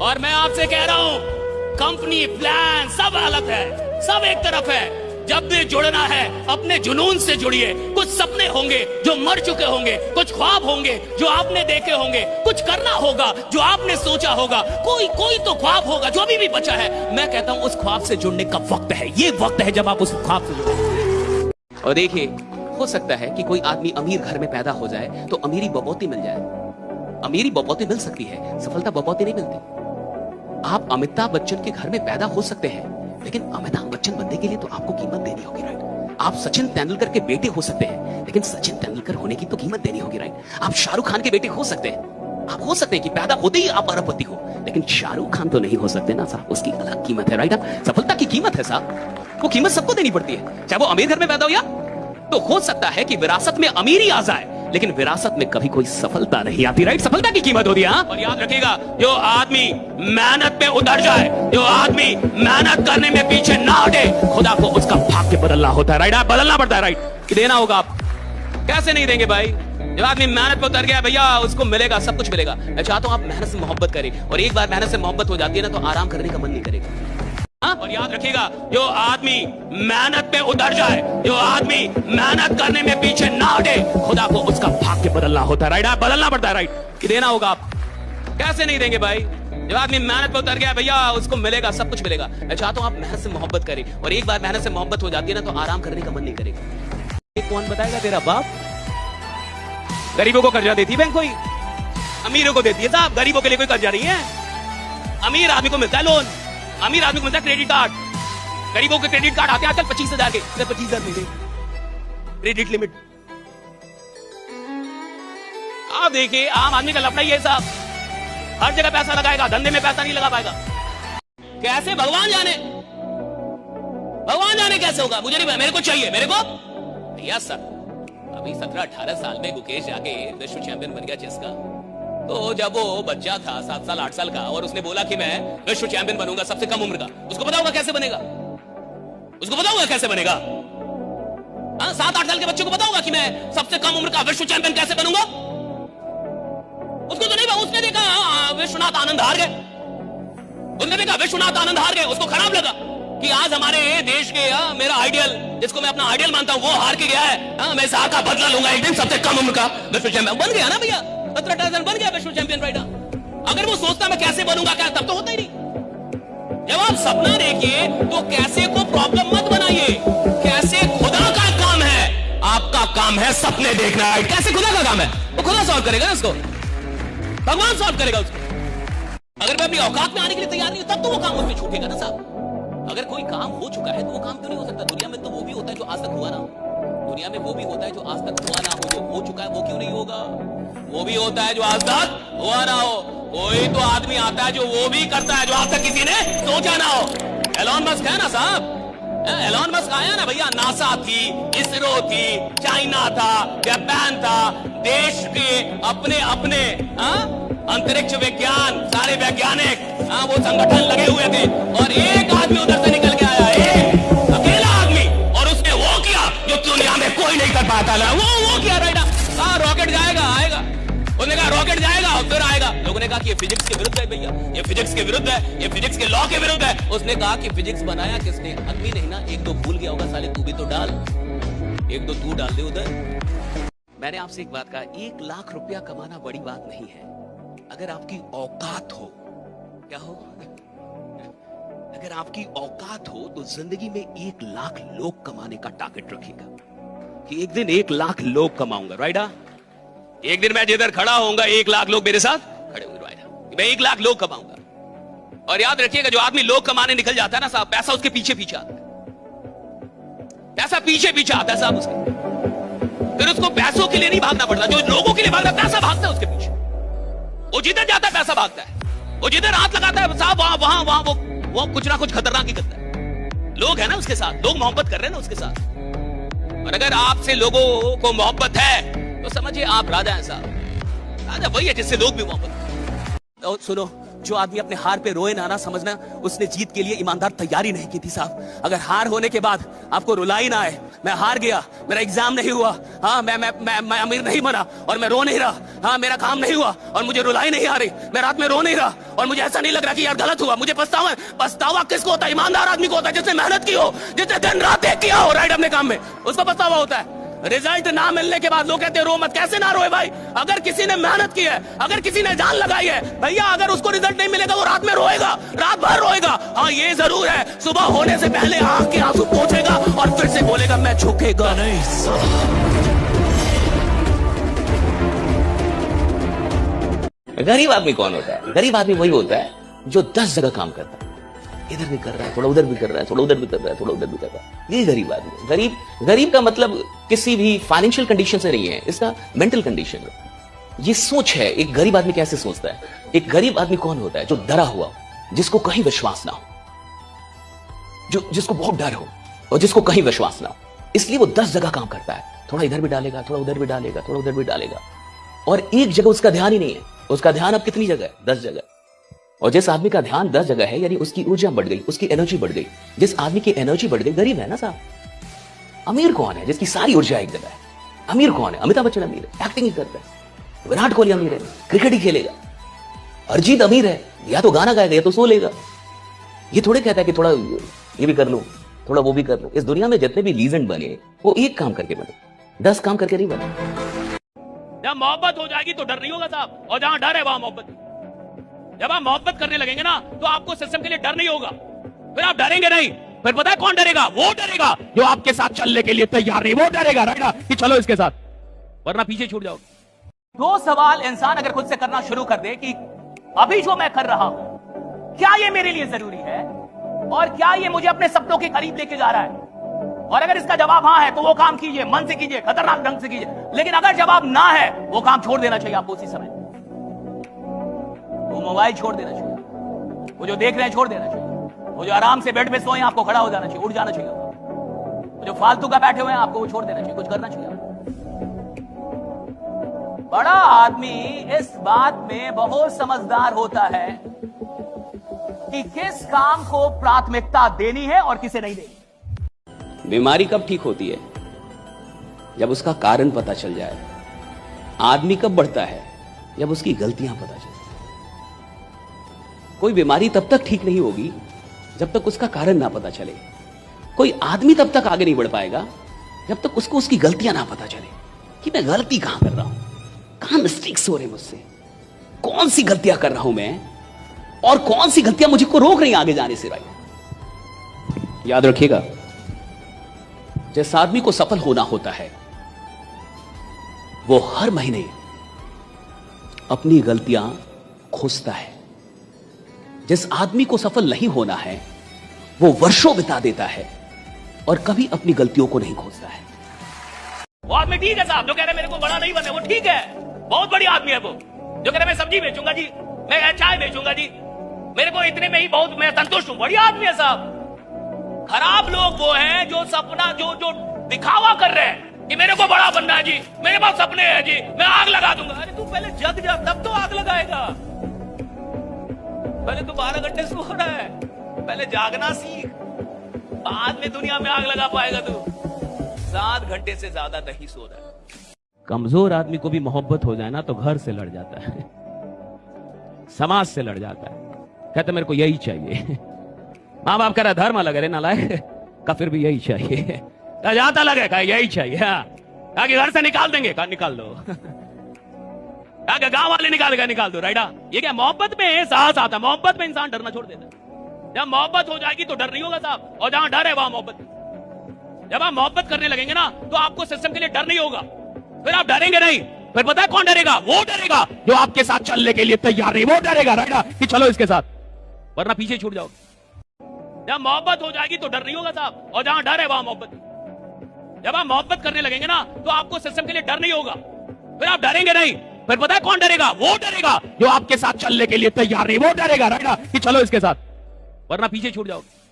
और मैं आपसे कह रहा हूं, कंपनी प्लान सब अलग है, सब एक तरफ है। जब भी जुड़ना है अपने जुनून से जुड़िए। कुछ सपने होंगे जो मर चुके होंगे, कुछ ख्वाब होंगे जो आपने देखे होंगे, कुछ करना होगा जो आपने सोचा होगा, कोई तो ख्वाब होगा जो अभी भी बचा है। मैं कहता हूं उस ख्वाब से जुड़ने का वक्त है, ये वक्त है जब आप उस ख्वाब से जुड़े। और देखिए, हो सकता है कि कोई आदमी अमीर घर में पैदा हो जाए तो अमीरी बपौती मिल जाए। अमीरी बपौती मिल सकती है, सफलता बपौती नहीं मिलती। आप अमिताभ बच्चन के घर में पैदा हो सकते हैं, लेकिन अमिताभ बच्चन बनने के लिए तो आपको कीमत देनी होगी, राइट। आप सचिन तेंदुलकर के बेटे हो सकते हैं, लेकिन सचिन तेंदुलकर होने की तो कीमत देनी होगी, राइट। आप शाहरुख खान के बेटे हो सकते हैं, आप हो सकते हैं कि पैदा होते ही आप अरबपति हो, लेकिन शाहरुख खान तो नहीं हो सकते ना साहब, उसकी अलग कीमत है, राइट। सफलता की कीमत है साहब, वो कीमत सबको देनी पड़ती है, चाहे वो अमीर घर में पैदा हो या। तो हो सकता है कि विरासत में अमीरी आ जाए, लेकिन विरासत में कभी कोई सफलता नहीं आती, राइट। सफलता की कीमत होती है। और याद रखिएगा, जो आदमी मेहनत पे उतर जाए, जो आदमी मेहनत करने में पीछे ना हटे, खुदा को उसका भाग्य बदलना होता है, राइट। बदलना पड़ता है, राइट। देना होगा आप, कैसे नहीं देंगे भाई। जो आदमी मेहनत पे उतर गया भैया, उसको मिलेगा, सब कुछ मिलेगा। मैं चाहता हूं आप मेहनत से मोहब्बत करें, और एक बार मेहनत से मोहब्बत हो जाती है ना, तो आराम करने का मन नहीं करेगा। और याद रखिएगा, जो आदमी मेहनत पे उतर जाए, जो आदमी मेहनत करने में पीछे ना हटे, खुदा को उसका भाग्य बदलना होता है, राइट। बदलना पड़ता है, राइट। देना होगा आप, कैसे नहीं देंगे भाई। जो आदमी मेहनत पे उतर गया भैया, उसको मिलेगा, सब कुछ मिलेगा। मैं चाहता हूं आप मेहनत से मोहब्बत करें, और एक बार मेहनत से मोहब्बत हो जाती है ना, तो आराम करने का मन नहीं करेगा। कौन बताएगा? तेरा बाप। गरीबों को कर्जा देती बैंक कोई? अमीरों को देती है साहब, गरीबों के लिए कोई कर्जा नहीं है। अमीर आदमी को मिलता है लोन, अमीर आदमी को मिलता है क्रेडिट कार्ड। गरीबों के क्रेडिट कार्ड आते हैं आजकल 25,000 के, 25,000 मिले क्रेडिट लिमिट। आप देखिए, आम आदमी का लफड़ा ही है साहब, हर जगह पैसा लगाएगा, धंधे में पैसा नहीं लगा पाएगा। कैसे? भगवान जाने, भगवान जाने कैसे होगा, मुझे नहीं, मेरे को चाहिए, मेरे को भैया सर। अभी 17-18 साल में मुकेश आगे विश्व चैंपियन बन गया चेस का। तो जब वो बच्चा था 7 साल 8 साल का, और उसने बोला कि मैं विश्व चैंपियन बनूंगा सबसे कम उम्र का, उसको पता होगा कैसे बनेगा? उसको पता होगा कैसे बनेगा? 7-8 साल के बच्चे को पता होगा कि मैं सबसे कम उम्र का विश्व चैंपियन कैसे बनूंगा? उसको तो नहीं, उसने देखा विश्वनाथ आनंद हार गए, उसने देखा विश्वनाथ आनंद हार गए, उसको खराब लगा कि आज हमारे देश के मेरा आइडियल, जिसको मैं अपना आइडियल मानता हूं, वो हार के गया है। मैं इसका बदला लूंगा एक दिन, सबसे कम उम्र का विश्व चैंपियन बन गया ना भैया, 17 बन गया विश्व चैंपियन, राइट। अगर वो सोचता मैं कैसे बनूंगा, क्या, तब तो होता ही नहीं। जब आप सपना देखिए तो कैसे को प्रॉब्लम मत बनाइए। कैसे खुदा का काम है, आपका काम है सपने देखना, राइट। कैसे खुदा का काम है, वो खुदा सॉल्व करेगा ना उसको, भगवान सॉल्व करेगा उसको। अगर मैं अपनी औकात में आने के लिए तैयार नहीं हूं, तब तो वो काम मुझ पे छूटेगा ना साहब। अगर कोई काम हो चुका है तो वो काम क्यों नहीं हो सकता? दुनिया में तो वो भी होता है जो आज तक हुआ ना हो, दुनिया में वो भी होता है जो आज तक हुआ ना हो। जो हो चुका है वो क्यों नहीं होगा? वो भी होता है जो आज तक हुआ ना हो। कोई तो आदमी आता है जो वो भी करता है जो आज तक किसी ने सोचा ना हो। एलोन मस्क है ना साहब, एलोन मस्क आया ना भैया, नासा थी, इसरो थी, चाइना था, जापान था, देश के अपने अपने अंतरिक्ष विज्ञान, सारे वैज्ञानिक वो संगठन लगे हुए थे, और एक आदमी उधर से निकल के आया, एक अकेला आदमी, और उसने वो किया जो दुनिया में कोई नहीं कर पाता था। वो किया, राइट। रॉकेट जाएगा, आएगा, उसने कहा रॉकेट जाएगा और फिर आएगा। लोगों ने कहा कि ये फिजिक्स के विरुद्ध है भैया, ये फिजिक्स के विरुद्ध है, ये फिजिक्स के लॉ के विरुद्ध है। उसने कहा कि फिजिक्स बनाया किसने? आदमी नहीं ना, एक दो भूल गया होगा, साले तू भी तो डाल, एक दो तू डाल दे उधर। मैंने आपसे एक बात कहा, 1 लाख रुपया कमाना बड़ी बात नहीं है, अगर आपकी औकात हो। क्या हो? अगर आपकी औकात हो तो जिंदगी में 1 लाख लोग कमाने का टारगेट रखिएगा कि एक दिन 1 लाख लोग कमाऊंगा, राइट। एक दिन मैं जिधर खड़ा होऊंगा 1 लाख लोग मेरे साथ खड़े होंगे, राइट। मैं 1 लाख लोग कमाऊंगा। और याद रखिएगा, जो आदमी लोग कमाने निकल जाता है ना साहब, पैसा उसके पीछे पीछे आता है, पैसा पीछे पीछे आता है साहब उसके। फिर उसको पैसों के लिए नहीं भागना पड़ता, जो लोगों के लिए भागता, पैसा भागता है उसके पीछे। वो जिधर जाता है पैसा भागता है, वो जिधर हाथ लगाता है साहब, वहां वो कुछ ना कुछ खतरनाक ही करता है। लोग है ना उसके साथ, लोग मोहब्बत कर रहे हैं ना उसके साथ। और अगर आपसे लोगों को मोहब्बत है तो समझिए आप राजा हैं साहब। राजा वही है जिससे लोग भी मोहब्बत। तो सुनो, जो आदमी अपने हार पे रोए ना समझना उसने जीत के लिए ईमानदार तैयारी नहीं की थी साहब। अगर हार होने के बाद आपको रुलाई ना आए, मैं हार गया, मेरा एग्जाम नहीं हुआ, हाँ मैं अमीर नहीं बना और मैं रो नहीं रहा, हाँ मेरा काम नहीं हुआ और मुझे रुलाई नहीं आ रही, मैं रात में रो नहीं रहा और मुझे ऐसा नहीं लग रहा कि यार गलत हुआ, मुझे पछतावा किसको होता है? ईमानदार आदमी को होता है, जिसने मेहनत की हो, जिसने दिन रात एक किया हो राइट अपने काम में, उसको पछतावा होता है। रिजल्ट ना मिलने के बाद लोग कहते हैं रो मत। कैसे ना रोए भाई? अगर किसी ने मेहनत की है, अगर किसी ने जान लगाई है भैया, अगर उसको रिजल्ट नहीं मिलेगा वो रात में रोएगा, रात भर रोएगा। हाँ ये जरूर है, सुबह होने से पहले आंख के आंसू पोंछेगा और फिर से बोलेगा मैं झुकेगा नहीं। गरीब आदमी कौन होता है? गरीब आदमी वही होता है जो 10 जगह काम करता है, इधर भी कर रहा है, थोड़ा उधर भी कर रहा है, थोड़ा उधर भी कर रहा है, थोड़ा उधर भी कर रहा है। ये गरीब आदमी है। गरीब का मतलब किसी भी फाइनेंशियल कंडीशन से नहीं है, इसका मेंटल कंडीशन है, ये सोच है। एक गरीब आदमी कैसे सोचता है? एक गरीब आदमी कौन होता है? जो डरा हुआ, जिसको कहीं विश्वास ना हो, जिसको बहुत डर हो और जिसको कहीं विश्वास ना हो, इसलिए वो 10 जगह काम करता है। थोड़ा इधर भी डालेगा, थोड़ा उधर भी डालेगा, थोड़ा उधर भी डालेगा, और एक जगह उसका ध्यान ही नहीं है। उसका ध्यान अब कितनी जगह है? 10 जगह। और जिस आदमी का ध्यान 10 जगह है, यानी उसकी ऊर्जा बढ़ गई, उसकी एनर्जी बढ़ गई। जिस आदमी की एनर्जी बढ़ गई, गरीब है ना साहब। अमीर कौन है? जिसकी सारी ऊर्जा एक जगह है। अमीर कौन है? अमिताभ बच्चन अमीर है, एक्टिंग ही करता है। विराट कोहली अमीर है, क्रिकेट ही खेलेगा। अरिजीत अमीर है, या तो गाना गाएगा या तो सो लेगा। ये थोड़े कहता है कि थोड़ा ये भी कर लो, थोड़ा वो भी कर लो। इस दुनिया में जितने भी लीजेंड बने वो एक काम करके बने, 10 काम करके नहीं बने। जब मोहब्बत हो जाएगी तो डर नहीं होगा साहब, और जहां डर है वहां मोहब्बत। जब आप मोहब्बत करने लगेंगे ना तो आपको सिस्टम के लिए डर नहीं होगा, फिर आप डरेंगे नहीं। फिर पता है कौन डरेगा? वो डरेगा जो आपके साथ चलने के लिए तैयार नहीं, वो डरेगा राइट ना कि चलो इसके साथ, वरना पीछे छूट जाओगे। 2 सवाल इंसान अगर खुद से करना शुरू कर दे कि अभी जो मैं कर रहा हूं क्या ये मेरे लिए जरूरी है, और क्या ये मुझे अपने सपनों के करीब लेके जा रहा है। और अगर इसका जवाब हाँ है तो वो काम कीजिए, मन से कीजिए, खतरनाक ढंग से कीजिए। लेकिन अगर जवाब ना है, वो काम छोड़ देना चाहिए आपको उसी समय। वो मोबाइल छोड़ देना चाहिए, वो जो देख रहे हैं छोड़ देना चाहिए, वो जो आराम से बेड पे सोए आपको खड़ा हो जाना चाहिए, उठ जाना चाहिए। वो जो फालतू का बैठे हुए हैं आपको वो छोड़ देना चाहिए, कुछ करना चाहिए। बड़ा आदमी इस बात में बहुत समझदार होता है कि किस काम को प्राथमिकता देनी है और किसे नहीं देनी। बीमारी कब ठीक होती है? जब उसका कारण पता चल जाए। आदमी कब बढ़ता है? जब उसकी गलतियां पता चल जाए। कोई बीमारी तब तक ठीक नहीं होगी जब तक उसका कारण ना पता चले। कोई आदमी तब तक आगे नहीं बढ़ पाएगा जब तक उसको उसकी गलतियां ना पता चले कि मैं गलती कहां कर रहा हूं, कहां मिस्टेक्स हो रहे मुझसे, कौन सी गलतियां कर रहा हूं मैं, और कौन सी गलतियां मुझे को रोक रही आगे जाने से। भाई याद रखिएगा, जिस आदमी को सफल होना होता है वो हर महीने अपनी गलतियां खोजता है। जिस आदमी को सफल नहीं होना है वो वर्षों बिता देता है और कभी अपनी गलतियों को नहीं खोजता है। वो आदमी ठीक है साहब, जो कह रहे मेरे को बड़ा नहीं बनना, वो ठीक है, बहुत बड़ी आदमी है। वो जो कह रहे मैं सब्जी बेचूंगा जी, मैं चाय बेचूंगा जी, मेरे को इतने में ही बहुत मैं संतुष्ट हूं, बढ़िया आदमी है साहब। खराब लोग वो हैं जो सपना जो दिखावा कर रहे हैं कि मेरे को बड़ा बनना है जी, मेरे पास सपने हैं जी, मैं आग लगा दूंगा। अरे तू पहले जग जा, तब तो आग लगाएगा। पहले तू 12 घंटे सो रहा है, पहले जागना सीख, बाद में दुनिया में आग लगा पाएगा तू। 7 घंटे से ज्यादा नहीं सो रहा है। कमजोर आदमी को भी मोहब्बत हो जाए ना तो घर से लड़ जाता है, समाज से लड़ जाता है, कहते मेरे को यही चाहिए। माँ बाप कह रहा धर्म अलग है नालायक का, फिर भी यही चाहिए। जाता लगे कहा यही चाहिए, कहा कि घर से निकाल देंगे, कहा निकाल दो, कहा गांव वाले निकालेगा, निकाल दो राइडा। ये क्या मोहब्बत में साहस आता है, मोहब्बत में इंसान डरना छोड़ देता है। जब मोहब्बत हो जाएगी तो डर नहीं होगा साहब, और जहां डर है वहां मोहब्बत। जब आप मोहब्बत करने लगेंगे ना तो आपको सिस्टम के लिए डर नहीं होगा, फिर आप डरेंगे नहीं। फिर पता है कौन डरेगा? वो डरेगा जो आपके साथ चलने के लिए तैयार नहीं, वो डरेगा राइडा कि चलो इसके साथ, वरना पीछे छूट जाओगे। जब मोहब्बत हो जाएगी तो डर नहीं होगा साहब, और जहां डर है वहां मोहब्बत। जब आप मोहब्बत करने लगेंगे ना तो आपको सिस्टम के लिए डर नहीं होगा, फिर आप डरेंगे नहीं। फिर पता है कौन डरेगा? वो डरेगा जो आपके साथ चलने के लिए तैयार नहीं, वो डरेगा राइट ना कि चलो इसके साथ, वरना पीछे छूट जाओगे।